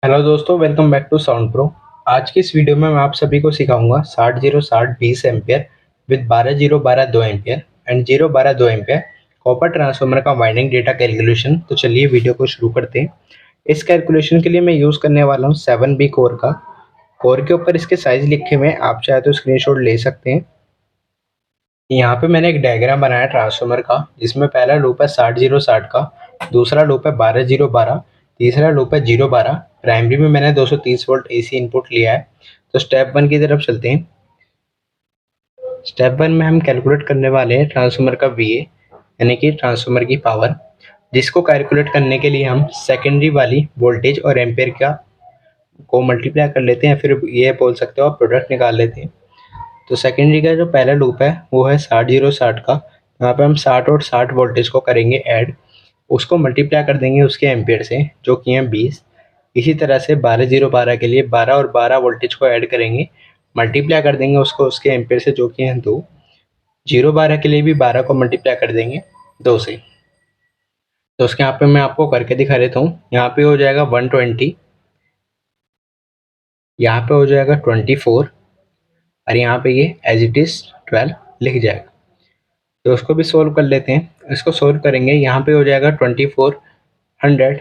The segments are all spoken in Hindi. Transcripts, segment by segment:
हेलो दोस्तों, welcome back to sound pro. आज की इस वीडियो में मैं आप सभी को सिखाऊंगा 60-0-60-20 ampere with 12-0-12 2 ampere and 0-12 2 ampere copper transformer का वाइंडिंग डेटा कैलकुलेशन। तो चलिए वीडियो को शुरू करते हैं। इस कैलकुलेशन के लिए मैं यूज़ करने वाला हूँ 7B कोर का। कोर के ऊपर इसके साइज लिखे हुए हैं, आप चाहे तो स्क्रीनशॉट ले सकते हैं। यहाँ पे मैंने एक डायग्राम बनाया ट्रांसफार्मर का, जिसमें पहला लूप है 60-0-60 का, दूसरा लूप है 12-0-12, तीसरा लूप है 0-12। प्राइमरी में मैंने 230 वोल्ट एसी इनपुट लिया है। तो स्टेप वन की तरफ चलते हैं। स्टेप वन में हम कैलकुलेट करने वाले हैं ट्रांसफार्मर का VA, यानी कि ट्रांसफार्मर की पावर, जिसको कैलकुलेट करने के लिए हम सेकेंडरी वाली वोल्टेज और एम्पेयर का को मल्टीप्लाई कर लेते हैं, फिर ये बोल सकते हो आप प्रोडक्ट निकाल लेते हैं। तो सेकेंडरी का जो पहला लूप है वो है 60-0-60 का। यहाँ पे हम 60 और 60 वोल्टेज को करेंगे ऐड, उसको मल्टीप्लाई कर देंगे उसके एम्पियर से, जो कि हैं 20। इसी तरह से 12-0-12 के लिए 12 और 12 वोल्टेज को ऐड करेंगे, मल्टीप्लाई कर देंगे उसको उसके एम्पियर से, जो कि हैं 2। 0-12 के लिए भी 12 को मल्टीप्लाई कर देंगे 2 से। तो उसके यहाँ पे मैं आपको करके दिखा देता हूँ। यहाँ पे हो जाएगा 120, यहाँ पे हो जाएगा 24, और यहाँ पे ये एज इट इज़ 12 लिख जाएगा। तो उसको भी सोल्व कर लेते हैं। इसको सोल्व करेंगे, यहाँ पे हो जाएगा 2400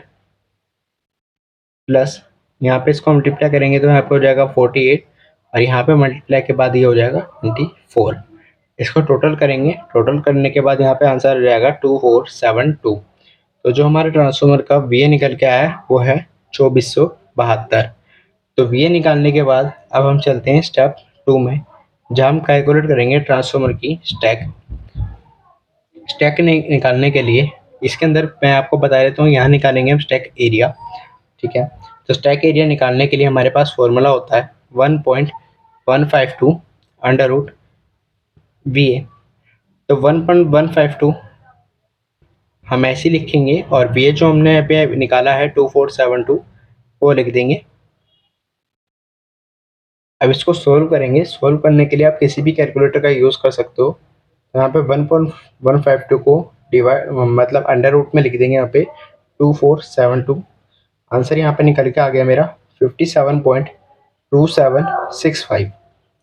प्लस, यहाँ पे इसको मल्टीप्लाई करेंगे तो यहाँ पे हो जाएगा 48, और यहाँ पे मल्टीप्लाई के बाद ये हो जाएगा 24। इसको टोटल करेंगे, टोटल करने के बाद यहाँ पे आंसर हो जाएगा 2472। तो जो हमारे ट्रांसफार्मर का VA निकल के आया वो है 2472। तो VA निकालने के बाद अब हम चलते हैं स्टेप 2 में, जहाँ हम कैलकुलेट करेंगे ट्रांसफार्मर की स्टैक। स्टैक निकालने के लिए इसके अंदर मैं आपको बता देता हूँ, यहाँ निकालेंगे हम स्टैक एरिया। ठीक है, तो स्टैक एरिया निकालने के लिए हमारे पास फॉर्मूला होता है 1.152 अंडर रूट VA। तो 1.152 हम ऐसे लिखेंगे, और VA जो हमने यहाँ पे निकाला है 2472 वो लिख देंगे। अब इसको सोल्व करेंगे। सोल्व करने के लिए आप किसी भी कैलकुलेटर का यूज़ कर सकते हो। यहाँ पे 1.152 को डिवाइड मतलब अंडर रूट में लिख देंगे यहाँ पे 2472। आंसर यहाँ पे निकल के आ गया मेरा 57.2765।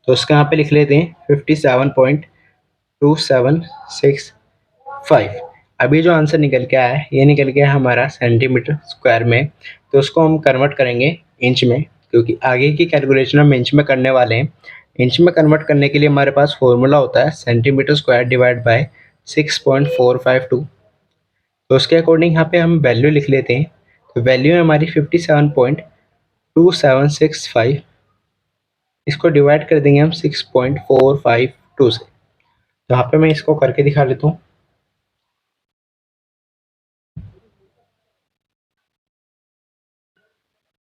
तो इसका यहाँ पे लिख लेते हैं 57.2765। अभी जो आंसर निकल के आया है ये निकल के हमारा सेंटीमीटर स्क्वायर में। तो उसको हम कन्वर्ट करेंगे इंच में, क्योंकि आगे की कैलकुलेशन हम इंच में करने वाले हैं। इंच में कन्वर्ट करने के लिए हमारे पास फॉर्मूला होता है सेंटीमीटर स्क्वायर डिवाइड बाय 6.452। तो उसके अकॉर्डिंग यहाँ पे हम वैल्यू लिख लेते हैं। तो वैल्यू है हमारी 57.2765। इसको डिवाइड कर देंगे हम 6.452 से। तो यहाँ पे मैं इसको करके दिखा देता हूँ।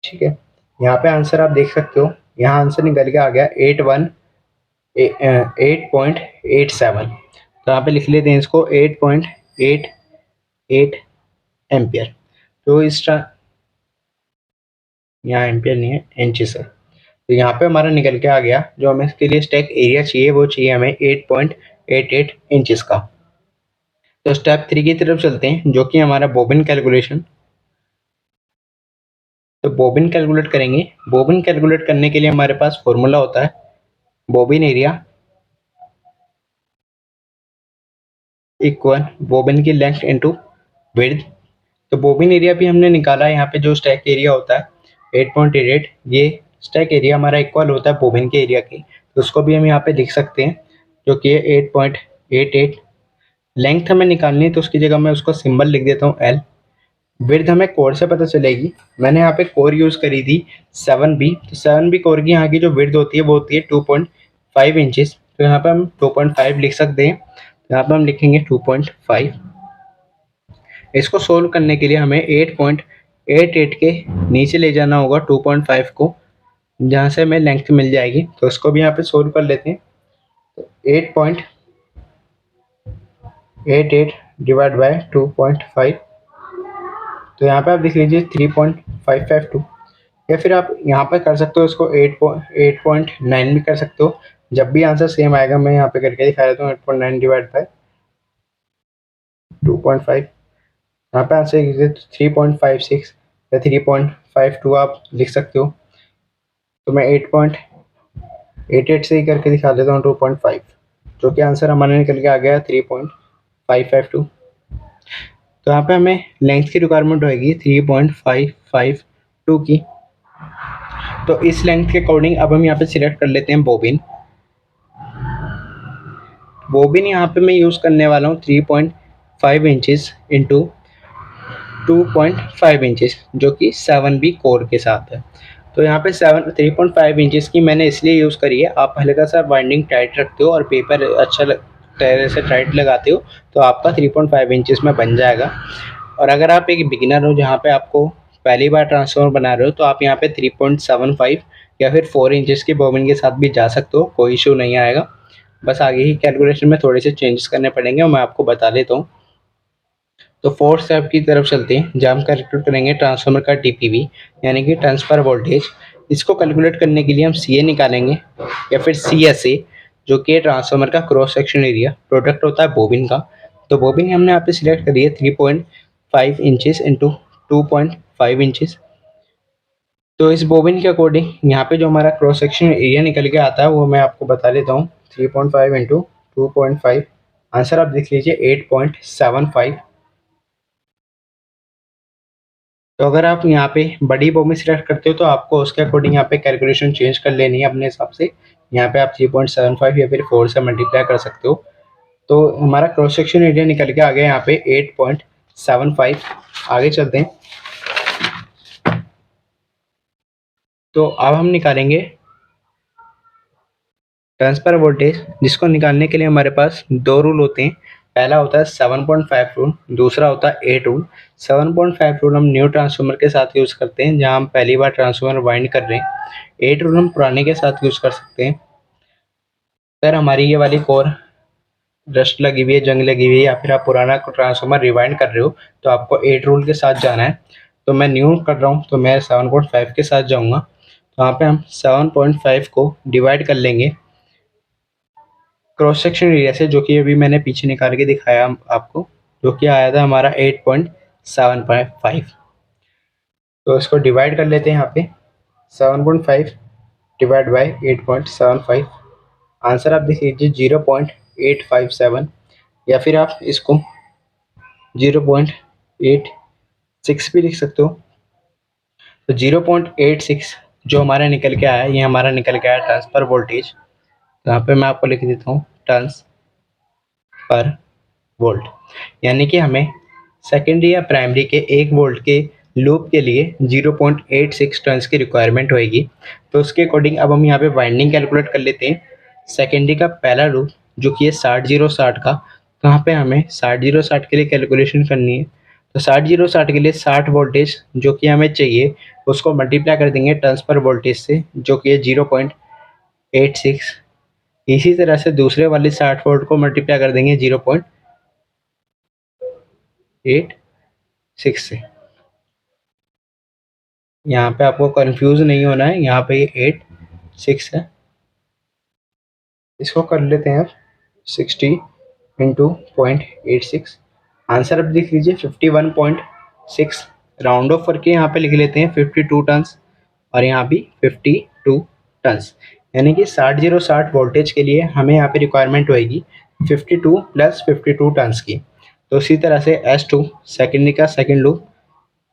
ठीक है, यहाँ पे आंसर आप देख सकते हो। यहाँ आंसर निकल के आ गया 8.87। तो यहाँ पे लिख लेते हैं इसको 8.88 एम्पियर। तो इस यहाँ एम्पियर नहीं है, इंचेस है। तो यहाँ पे हमारा निकल के आ गया, जो हमें इसके लिए स्टैक एरिया चाहिए वो चाहिए हमें 8.88 इंचेस का। तो स्टेप 3 की तरफ चलते हैं, जो कि हमारा बोबिन कैलकुलेशन। तो बोबिन कैलकुलेट करेंगे। बोबिन कैलकुलेट करने के लिए हमारे पास फॉर्मूला होता है बोबिन एरिया इक्वल बोबिन की लेंथ इनटू विड्थ। तो बोबिन एरिया भी हमने निकाला है। यहाँ पे जो स्टैक एरिया होता है 8.88, ये स्टैक एरिया हमारा इक्वल होता है बोबिन के एरिया के। तो उसको भी हम यहाँ पे लिख सकते हैं, जो कि है 8.88। लेंथ हमें निकालनी है, तो उसकी जगह मैं उसको सिंबल लिख देता हूँ L। विड्थ हमें कोर से पता चलेगी। मैंने यहाँ पे कोर यूज़ करी थी 7B। तो 7B कोर की यहाँ की जो विड्थ होती है वो होती है 2.5 इंचेस। तो यहाँ पे हम 2.5 लिख सकते हैं। तो यहाँ पे हम लिखेंगे 2.5। इसको सोल्व करने के लिए हमें 8.88 के नीचे ले जाना होगा 2.5 को, जहाँ से हमें लेंथ मिल जाएगी। तो इसको भी यहाँ पे सोल्व कर लेते हैं। तो 8.88 डिवाइड बाय 2.5, तो यहाँ पे आप देख लीजिए 3.552। या फिर आप यहाँ पे कर सकते हो इसको 8.9 भी कर सकते हो। जब भी आंसर सेम आएगा मैं यहाँ पे करके दिखा देता हूँ। 8.9 डिवाइड बाय 2.5, यहाँ पे आंसर 3.56। या 3.52 आप लिख सकते हो। तो मैं 8.88 से ही करके दिखा देता हूँ 2.5, जो कि आंसर हमारा निकल के आ गया 3.552। तो यहाँ पे हमें लेंथ की रिक्वायरमेंट होगी 3.552 की। तो इस लेंथ के अकॉर्डिंग अब हम यहाँ पे सिलेक्ट कर लेते हैं बोबिन। बोबिन यहाँ पे मैं यूज़ करने वाला हूँ 3.5 इंचज़ इंटू 2.5 इंचज़, जो कि 7B कोर के साथ है। तो यहाँ पे 3.5 इंचज़ की मैंने इसलिए यूज़ करी है, आप हल्का सा बाइंडिंग टाइट रखते हो और पेपर अच्छा तरह से टाइट लगाते हो तो आपका 3.5 इंचज़ में बन जाएगा। और अगर आप एक बिगिनर हो जहाँ पे आपको पहली बार ट्रांसफार्मर बना रहे हो, तो आप यहाँ पे 3.75 या फिर 4 इंचज़ की बोबिन के साथ भी जा सकते हो, कोई इशू नहीं आएगा। बस आगे ही कैलकुलेशन में थोड़े से चेंजेस करने पड़ेंगे और मैं आपको बता देता हूँ। तो फोर्थ स्टेप की तरफ चलते हैं, जहाँ हम कैलकुलेट करेंगे ट्रांसफार्मर का टीपीवी, यानी कि ट्रांसफर वोल्टेज। इसको कैलकुलेट करने के लिए हम सीए निकालेंगे या फिर सीएसए, जो कि ट्रांसफार्मर का क्रॉस सेक्शन एरिया, प्रोडक्ट होता है बोबिन का। तो बोबिन हमने यहाँ पे सिलेक्ट करी है 3.5 इंचज़ इंटू 2.5 इंचज़। तो इस बोबिन के अकॉर्डिंग यहाँ पे जो हमारा क्रॉस सेक्शन एरिया निकल के आता है वो मैं आपको बता देता हूँ। 3.5 इंटू 2.5, आंसर आप देख लीजिए 8.75। तो अगर आप यहाँ पे बड़ी बोबिन सिलेक्ट करते हो तो आपको उसके अकॉर्डिंग यहाँ पे कैलकुलेशन चेंज कर लेनी है अपने हिसाब से। यहाँ पे आप 3.75 या फिर 4 से मल्टीप्लाई कर सकते हो। तो हमारा क्रॉस सेक्शन एरिया निकल के आ गया यहाँ पे 8.75। आगे चलते हैं। तो अब हम निकालेंगे ट्रांसफर वोल्टेज, जिसको निकालने के लिए हमारे पास दो रूल होते हैं। पहला होता है 7.5 रूल, दूसरा होता है 8 रूल। 7.5 रूल हम न्यू ट्रांसफार्मर के साथ यूज़ करते हैं जहां हम पहली बार ट्रांसफार्मर वाइंड कर रहे हैं। 8 रूल हम पुराने के साथ यूज़ कर सकते हैं। अगर हमारी ये वाली कोर रस्ट लगी हुई है, जंग लगी हुई है, या फिर आप पुराना ट्रांसफार्मर रिवाइंड कर रहे हो तो आपको 8 रूल के साथ जाना है। तो मैं न्यू कर रहा हूँ तो मैं 7.5 के साथ जाऊँगा। तो यहाँ पे हम 7.5 को डिवाइड कर लेंगे क्रॉस सेक्शन एरिया से, जो कि अभी मैंने पीछे निकाल के दिखाया आपको, जो कि आया था हमारा 8.75। तो इसको डिवाइड कर लेते हैं यहाँ पे। 7.5 डिवाइड बाई 8.75, आंसर आप देख लीजिए 0.857, या फिर आप इसको 0.86 भी लिख सकते हो। तो 0.86 जो हमारा निकल के आया, ये हमारा निकल के आया ट्रांसफर वोल्टेज। तो यहाँ पे मैं आपको लिख देता हूँ टर्न्स पर वोल्ट, यानी कि हमें सेकेंडरी या प्राइमरी के 1 वोल्ट के लूप के लिए 0.86 टर्न्स की रिक्वायरमेंट होएगी। तो उसके अकॉर्डिंग अब हम यहाँ पे वाइंडिंग कैलकुलेट कर लेते हैं। सेकेंडरी का पहला लूप जो कि है 60-0-60 का, तो यहाँ पे हमें 60-0-60 के लिए कैलकुलेशन करनी है। तो 60-0-60 के लिए 60 वोल्टेज जो कि हमें चाहिए उसको मल्टीप्लाई कर देंगे टर्न्स पर वोल्टेज से, जो कि है 0.86। इसी तरह से दूसरे वाले 60 वोल्ट को मल्टीप्लाई कर देंगे 0.86 से। यहाँ पे आपको कंफ्यूज नहीं होना है, यहाँ पे ये 8 6 है। इसको कर लेते हैं आप 60 इंटू 0.86, आंसर अब देख लीजिए 51.6। राउंड ऑफ करके यहाँ पे लिख लेते हैं 52 टन्स, और यहाँ भी 52 टन्स, यानी कि 60-0-60 वोल्टेज के लिए हमें यहाँ पे रिक्वायरमेंट होएगी 52 + 52 टन्स की। तो इसी तरह से S2 सेकेंडरी का सेकेंड लूप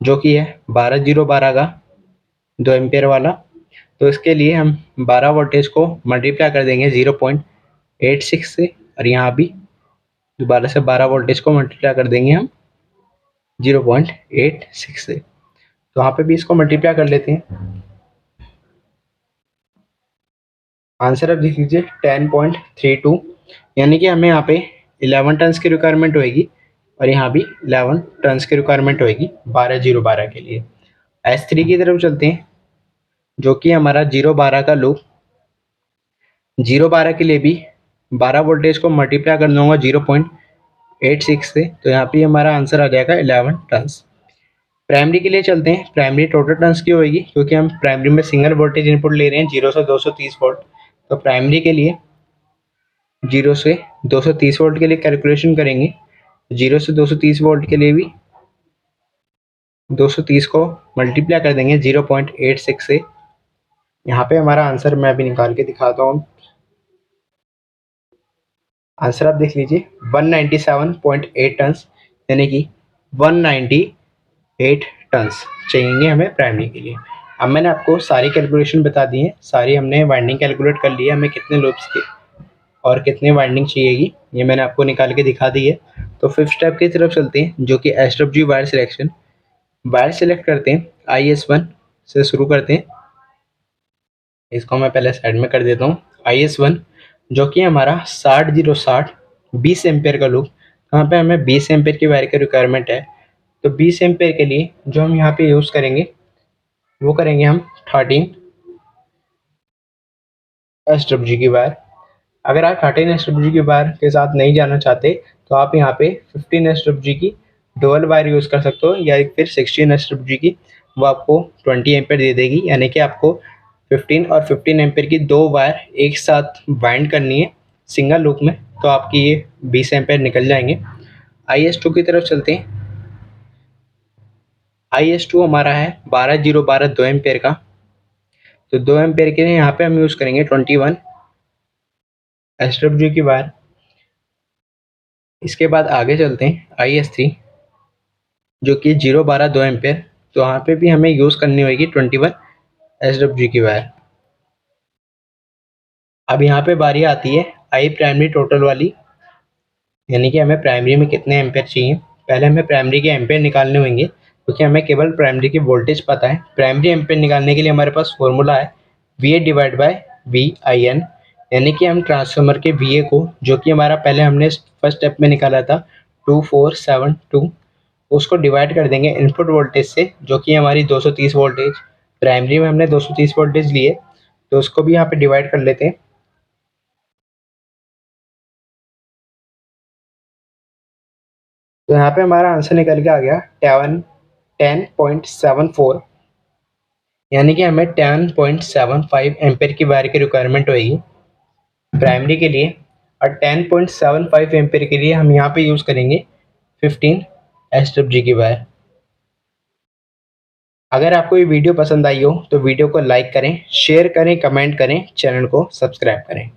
जो कि है 12-0-12 का 2 एम्पियर वाला, तो इसके लिए हम 12 वोल्टेज को मल्टीप्लाई कर देंगे 0.86 से, और यहाँ भी दोबारा से 12 वोल्टेज को मल्टीप्लाई कर देंगे हम 0.86 से। तो यहाँ पे भी इसको मल्टीप्लाई कर लेते हैं। आंसर अब देख लीजिए 10.32, यानी कि हमें यहाँ पे 11 टन्स की रिक्वायरमेंट होएगी, और यहाँ भी 11 टन्स की रिक्वायरमेंट होएगी 12-0-12 के लिए। S3 की तरफ चलते हैं, जो कि हमारा 0-12 का लूप। 0-12 के लिए भी 12 वोल्टेज को मल्टीप्लाई कर दूंगा 0.86 से, तो यहाँ पे हमारा आंसर आ जाएगा 11 टन्स। प्राइमरी के लिए चलते हैं। प्राइमरी टोटल टर्न्स की होगी, क्योंकि हम प्राइमरी में सिंगल वोल्टेज इनपुट ले रहे हैं 0 से 230 वोल्ट। तो प्राइमरी के लिए 0 से 230 वोल्ट के लिए कैलकुलेशन करेंगे। 0 से 230 वोल्ट के लिए भी 230 को मल्टीप्लाई कर देंगे 0.86 से। यहाँ पे हमारा आंसर मैं अभी निकाल के दिखाता हूँ। आंसर आप देख लीजिए 197.8 टन्स, यानी कि 198 टन्स चाहिए हमें प्राइमरी के लिए। अब मैंने आपको सारी कैलकुलेशन बता दी है, सारी हमने वाइंडिंग कैलकुलेट कर ली है, हमें कितने लूप्स की और कितनी वाइंडिंग चाहिएगी ये मैंने आपको निकाल के दिखा दी है। तो फिफ्थ स्टेप की तरफ चलते हैं, जो कि SW wire selection. Wire select करते हैं, IS1 से शुरू करते हैं। इसको मैं पहले साइड में कर देता हूँ। IS1 जो कि हमारा 60-60 20 एम्पेयर का लूप। यहाँ पे हमें 20 एम्पेयर की वायर की रिक्वायरमेंट है, तो 20 एम्पेयर के लिए जो हम यहाँ पे यूज़ करेंगे वो करेंगे हम 13 SWG की वायर। अगर आप 13 SWG की वायर के साथ नहीं जाना चाहते तो आप यहाँ पे 15 SWG की डुअल वायर यूज़ कर सकते हो, या फिर 16 SWG की, वो आपको 20 एम्पेयर दे देगी। यानी कि आपको 15 और 15 एम्पेयर की दो वायर एक साथ बाइंड करनी है सिंगल लूप में, तो आपकी ये 20 एम्पेयर निकल जाएंगे। IS2 की तरफ चलते हैं। IS2 हमारा है 12-0-12 2 एम्पेयर का, तो 2 एम्पेयर के लिए यहाँ पे हम यूज़ करेंगे 21 SWG की वायर। इसके बाद आगे चलते हैं IS3 जो कि 0-12 2 एम्पेयर, तो यहाँ पे भी हमें यूज़ करनी होगी 21 SWG की वायर। अब यहाँ पे बारी आती है आई प्राइमरी टोटल वाली, यानी कि हमें प्राइमरी में कितने एम्पेयर चाहिए। पहले हमें प्राइमरी के एम्पेयर निकालने होंगे, क्योंकि हमें केवल प्राइमरी की वोल्टेज पता है। प्राइमरी एम्पेयर निकालने के लिए हमारे पास फॉर्मूला है VA डिवाइड बाय VIN, यानी कि हम ट्रांसफार्मर के VA को, जो कि हमारा पहले हमने फर्स्ट स्टेप में निकाला था 2472, उसको डिवाइड कर देंगे इनपुट वोल्टेज से, जो कि हमारी 230 वोल्टेज। प्राइमरी में हमने 230 वोल्टेज लिए, तो उसको भी यहाँ पे डिवाइड कर लेते हैं। तो यहाँ पे हमारा आंसर निकल के आ गया 10.74, यानी कि हमें 10.75 एम्पेयर की वायर की रिक्वायरमेंट होगी प्राइमरी के लिए। और 10.75 एम्पेयर के लिए हम यहाँ पे यूज़ करेंगे 15 SWG की वायर। अगर आपको ये वीडियो पसंद आई हो तो वीडियो को लाइक करें, शेयर करें, कमेंट करें, चैनल को सब्सक्राइब करें।